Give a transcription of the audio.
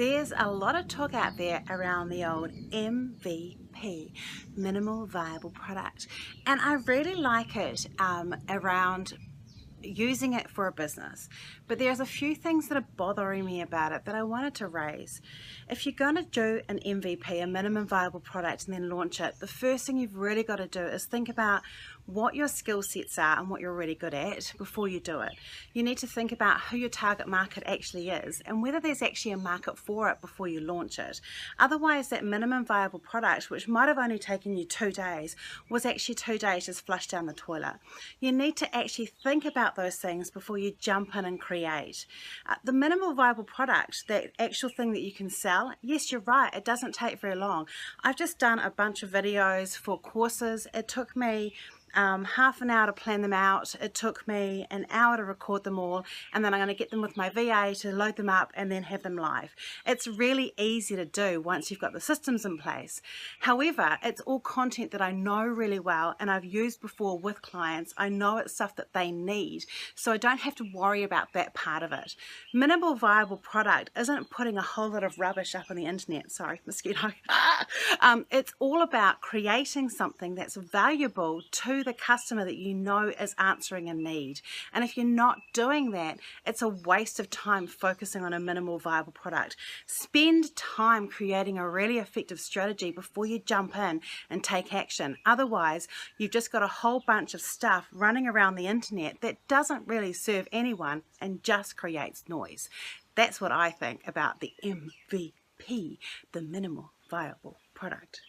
There's a lot of talk out there around the old MVP, minimal viable product, and I really like it around using it for a business. But there's a few things that are bothering me about it that I wanted to raise. If you're going to do an MVP, a minimum viable product, and then launch it, the first thing you've really got to do is think about what your skill sets are and what you're really good at before you do it. You need to think about who your target market actually is and whether there's actually a market for it before you launch it. Otherwise, that minimum viable product, which might have only taken you 2 days, was actually 2 days just flushed down the toilet. You need to actually think about those things before you jump in and create. The minimal viable product, that actual thing that you can sell, yes, you're right, it doesn't take very long. I've just done a bunch of videos for courses. It took me half an hour to plan them out. It took me an hour to record them all, and then I'm going to get them with my VA to load them up and then have them live. It's really easy to do once you've got the systems in place. However, it's all content that I know really well and I've used before with clients. I know it's stuff that they need, so I don't have to worry about that part of it. Minimal viable product isn't putting a whole lot of rubbish up on the internet. Sorry, mosquito. It's all about creating something that's valuable to the customer that you know is answering a need. And if you're not doing that, it's a waste of time focusing on a minimal viable product. Spend time creating a really effective strategy before you jump in and take action. Otherwise, you've just got a whole bunch of stuff running around the internet that doesn't really serve anyone and just creates noise. That's what I think about the MVP, the minimal viable product.